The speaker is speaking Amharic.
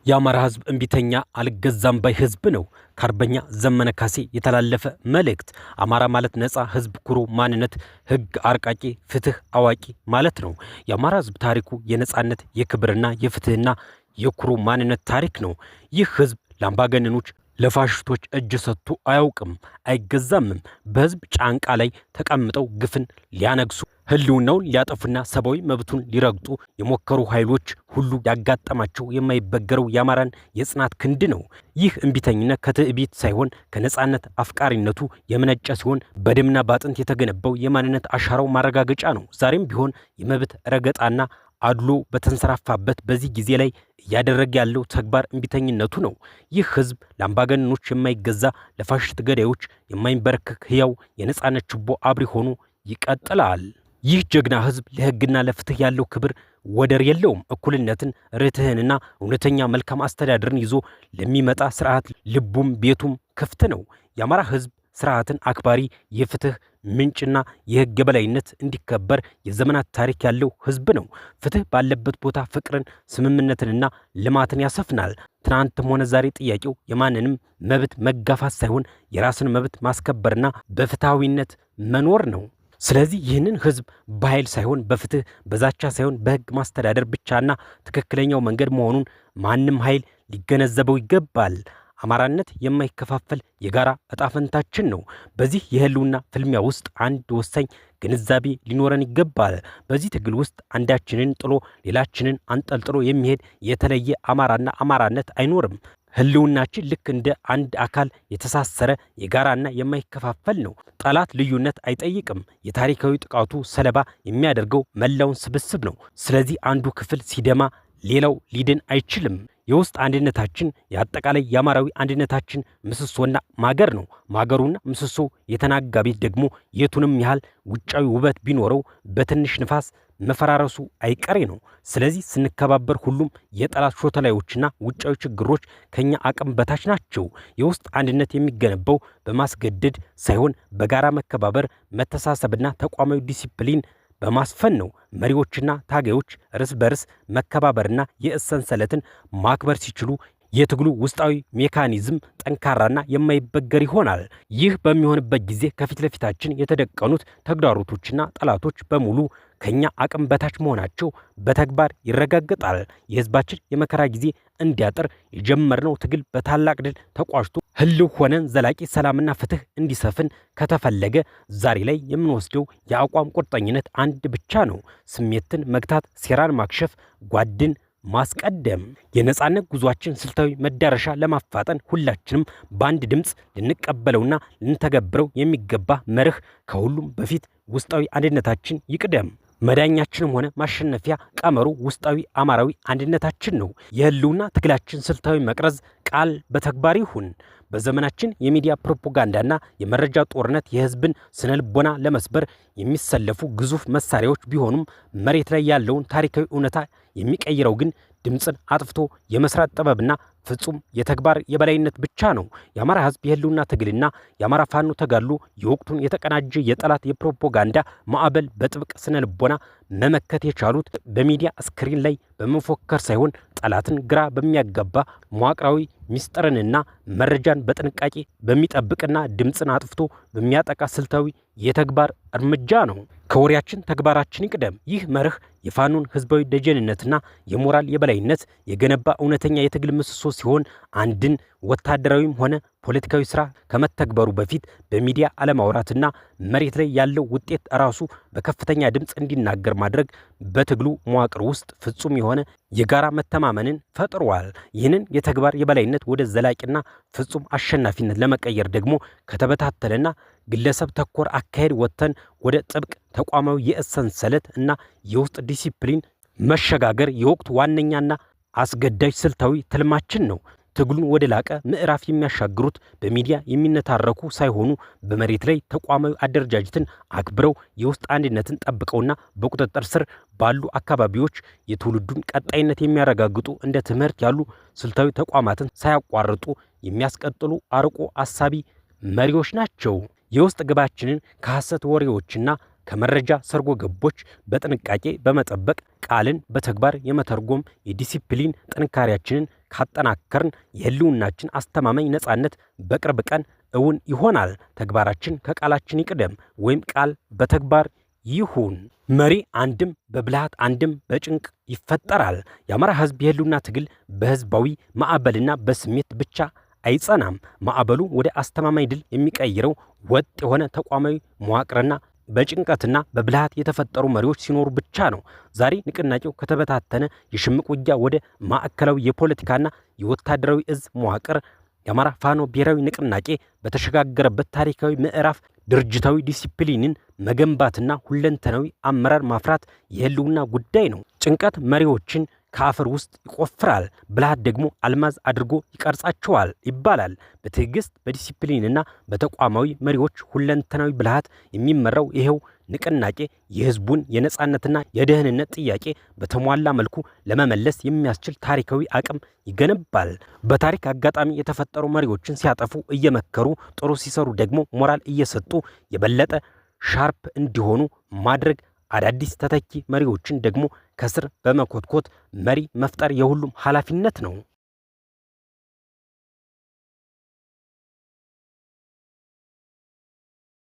የአማራ ህዝብ እንቢተኛ አልገዛም ባይ ህዝብ ነው። ከአርበኛ ዘመነ ካሴ የተላለፈ መልእክት። አማራ ማለት ነፃ ህዝብ፣ ኩሩ ማንነት፣ ህግ አርቃቂ፣ ፍትህ አዋቂ ማለት ነው። የአማራ ህዝብ ታሪኩ የነፃነት የክብርና የፍትህና የኩሩ ማንነት ታሪክ ነው። ይህ ህዝብ ለአምባገነኖች ለፋሽስቶች እጅ ሰጥቶ አያውቅም፣ አይገዛምም። በህዝብ ጫንቃ ላይ ተቀምጠው ግፍን ሊያነግሱ ህልውናውን ሊያጠፉና ሰብአዊ መብቱን ሊረግጡ የሞከሩ ኃይሎች ሁሉ ያጋጠማቸው የማይበገረው የአማራን የጽናት ክንድ ነው። ይህ እንቢተኝነት ከትዕቢት ሳይሆን ከነጻነት አፍቃሪነቱ የመነጨ ሲሆን በደምና ባጥንት የተገነባው የማንነት አሻራው ማረጋገጫ ነው። ዛሬም ቢሆን የመብት ረገጣና አድሎ በተንሰራፋበት በዚህ ጊዜ ላይ እያደረገ ያለው ተግባር እንቢተኝነቱ ነው። ይህ ህዝብ ለአምባገነኖች የማይገዛ ለፋሽስት ገዳዮች የማይንበረከክ ህያው የነጻነት ችቦ አብሪ ሆኖ ይቀጥላል። ይህ ጀግና ህዝብ ለህግና ለፍትህ ያለው ክብር ወደር የለውም። እኩልነትን፣ ርትዕንና እውነተኛ መልካም አስተዳደርን ይዞ ለሚመጣ ስርዓት ልቡም ቤቱም ክፍት ነው። የአማራ ህዝብ ስርዓትን አክባሪ፣ የፍትህ ምንጭና የህግ የበላይነት እንዲከበር የዘመናት ታሪክ ያለው ህዝብ ነው። ፍትህ ባለበት ቦታ ፍቅርን፣ ስምምነትንና ልማትን ያሰፍናል። ትናንትም ሆነ ዛሬ ጥያቄው የማንንም መብት መጋፋት ሳይሆን የራስን መብት ማስከበርና በፍትሃዊነት መኖር ነው። ስለዚህ ይህንን ህዝብ በኃይል ሳይሆን በፍትህ፣ በዛቻ ሳይሆን በህግ ማስተዳደር ብቻና ትክክለኛው መንገድ መሆኑን ማንም ኃይል ሊገነዘበው ይገባል። አማራነት የማይከፋፈል የጋራ እጣፈንታችን ነው። በዚህ የህልውና ፍልሚያ ውስጥ አንድ ወሳኝ ግንዛቤ ሊኖረን ይገባል። በዚህ ትግል ውስጥ አንዳችንን ጥሎ ሌላችንን አንጠልጥሎ የሚሄድ የተለየ አማራና አማራነት አይኖርም። ህልውናችን ልክ እንደ አንድ አካል የተሳሰረ የጋራና የማይከፋፈል ነው። ጠላት ልዩነት አይጠይቅም። የታሪካዊ ጥቃቱ ሰለባ የሚያደርገው መላውን ስብስብ ነው። ስለዚህ አንዱ ክፍል ሲደማ ሌላው ሊድን አይችልም። የውስጥ አንድነታችን የአጠቃላይ የአማራዊ አንድነታችን ምሰሶና ማገር ነው። ማገሩና ምሰሶ የተናጋ ቤት ደግሞ የቱንም ያህል ውጫዊ ውበት ቢኖረው በትንሽ ንፋስ መፈራረሱ አይቀሬ ነው። ስለዚህ ስንከባበር ሁሉም የጠላት ሾተላዮችና ውጫዊ ችግሮች ከኛ አቅም በታች ናቸው። የውስጥ አንድነት የሚገነባው በማስገደድ ሳይሆን በጋራ መከባበር፣ መተሳሰብና ተቋማዊ ዲሲፕሊን በማስፈን ነው። መሪዎችና ታጋዮች እርስ በርስ መከባበርና የሰንሰለትን ማክበር ሲችሉ የትግሉ ውስጣዊ ሜካኒዝም ጠንካራና የማይበገር ይሆናል። ይህ በሚሆንበት ጊዜ ከፊት ለፊታችን የተደቀኑት ተግዳሮቶችና ጠላቶች በሙሉ ከኛ አቅም በታች መሆናቸው በተግባር ይረጋገጣል። የህዝባችን የመከራ ጊዜ እንዲያጥር የጀመርነው ትግል በታላቅ ድል ተቋጭቶ ህልው ሆነን ዘላቂ ሰላምና ፍትህ እንዲሰፍን ከተፈለገ ዛሬ ላይ የምንወስደው የአቋም ቁርጠኝነት አንድ ብቻ ነው። ስሜትን መግታት፣ ሴራን ማክሸፍ፣ ጓድን ማስቀደም። የነጻነት ጉዟችን ስልታዊ መዳረሻ ለማፋጠን ሁላችንም በአንድ ድምፅ ልንቀበለውና ልንተገብረው የሚገባ መርህ ከሁሉም በፊት ውስጣዊ አንድነታችን ይቅደም። መዳኛችንም ሆነ ማሸነፊያ ቀመሩ ውስጣዊ አማራዊ አንድነታችን ነው። የህልውና ትግላችን ስልታዊ መቅረዝ ቃል በተግባር ይሁን። በዘመናችን የሚዲያ ፕሮፓጋንዳና የመረጃ ጦርነት የህዝብን ስነልቦና ለመስበር የሚሰለፉ ግዙፍ መሳሪያዎች ቢሆኑም መሬት ላይ ያለውን ታሪካዊ እውነታ የሚቀይረው ግን ድምፅን አጥፍቶ የመስራት ጥበብና ፍጹም የተግባር የበላይነት ብቻ ነው። የአማራ ህዝብ የህልውና ትግልና የአማራ ፋኖ ተጋድሎ የወቅቱን የተቀናጀ የጠላት የፕሮፓጋንዳ ማዕበል በጥብቅ ስነልቦና መመከት የቻሉት በሚዲያ ስክሪን ላይ በመፎከር ሳይሆን ጠላትን ግራ በሚያጋባ መዋቅራዊ ሚስጥርንና መረጃን በጥንቃቄ በሚጠብቅና ድምፅን አጥፍቶ በሚያጠቃ ስልታዊ የተግባር እርምጃ ነው። ከወሬያችን ተግባራችን ይቅደም። ይህ መርህ የፋኖን ህዝባዊ ደጀንነትና የሞራል የበላይነት የገነባ እውነተኛ የትግል ምሰሶ ሲሆን አንድን ወታደራዊም ሆነ ፖለቲካዊ ስራ ከመተግበሩ በፊት በሚዲያ አለማውራትና መሬት ላይ ያለው ውጤት ራሱ በከፍተኛ ድምፅ እንዲናገር ማድረግ በትግሉ መዋቅር ውስጥ ፍጹም የሆነ የጋራ መተማመንን ፈጥሯል። ይህንን የተግባር የበላይነት ወደ ዘላቂና ፍጹም አሸናፊነት ለመቀየር ደግሞ ከተበታተለና ግለሰብ ተኮር አካሄድ ወጥተን ወደ ጥብቅ ተቋማዊ የሰንሰለት እና የውስጥ ዲሲፕሊን መሸጋገር የወቅቱ ዋነኛና አስገዳጅ ስልታዊ ትልማችን ነው። ትግሉን ወደ ላቀ ምዕራፍ የሚያሻግሩት በሚዲያ የሚነታረኩ ሳይሆኑ በመሬት ላይ ተቋማዊ አደረጃጀትን አክብረው የውስጥ አንድነትን ጠብቀውና በቁጥጥር ስር ባሉ አካባቢዎች የትውልዱን ቀጣይነት የሚያረጋግጡ እንደ ትምህርት ያሉ ስልታዊ ተቋማትን ሳያቋርጡ የሚያስቀጥሉ አርቆ አሳቢ መሪዎች ናቸው። የውስጥ ግባችንን ከሐሰት ወሬዎችና ከመረጃ ሰርጎ ገቦች በጥንቃቄ በመጠበቅ ቃልን በተግባር የመተርጎም የዲሲፕሊን ጥንካሬያችንን ካጠናከርን የህልውናችን አስተማማኝ ነጻነት በቅርብ ቀን እውን ይሆናል። ተግባራችን ከቃላችን ይቅደም ወይም ቃል በተግባር ይሁን። መሪ አንድም በብልሃት አንድም በጭንቅ ይፈጠራል። የአማራ ህዝብ የህልውና ትግል በህዝባዊ ማዕበልና በስሜት ብቻ አይጸናም። ማዕበሉ ወደ አስተማማኝ ድል የሚቀይረው ወጥ የሆነ ተቋማዊ መዋቅርና በጭንቀትና በብልሃት የተፈጠሩ መሪዎች ሲኖሩ ብቻ ነው። ዛሬ ንቅናቄው ከተበታተነ የሽምቅ ውጊያ ወደ ማዕከላዊ የፖለቲካና የወታደራዊ እዝ መዋቅር የአማራ ፋኖ ብሔራዊ ንቅናቄ በተሸጋገረበት ታሪካዊ ምዕራፍ ድርጅታዊ ዲሲፕሊንን መገንባትና ሁለንተናዊ አመራር ማፍራት የህልውና ጉዳይ ነው። ጭንቀት መሪዎችን ከአፈር ውስጥ ይቆፍራል፣ ብልሃት ደግሞ አልማዝ አድርጎ ይቀርጻቸዋል ይባላል። በትዕግስት በዲሲፕሊንና በተቋማዊ መሪዎች ሁለንተናዊ ብልሃት የሚመራው ይሄው ንቅናቄ የህዝቡን የነጻነትና የደህንነት ጥያቄ በተሟላ መልኩ ለመመለስ የሚያስችል ታሪካዊ አቅም ይገነባል። በታሪክ አጋጣሚ የተፈጠሩ መሪዎችን ሲያጠፉ እየመከሩ ጥሩ ሲሰሩ ደግሞ ሞራል እየሰጡ የበለጠ ሻርፕ እንዲሆኑ ማድረግ፣ አዳዲስ ተተኪ መሪዎችን ደግሞ ከስር በመኮትኮት መሪ መፍጠር የሁሉም ኃላፊነት ነው።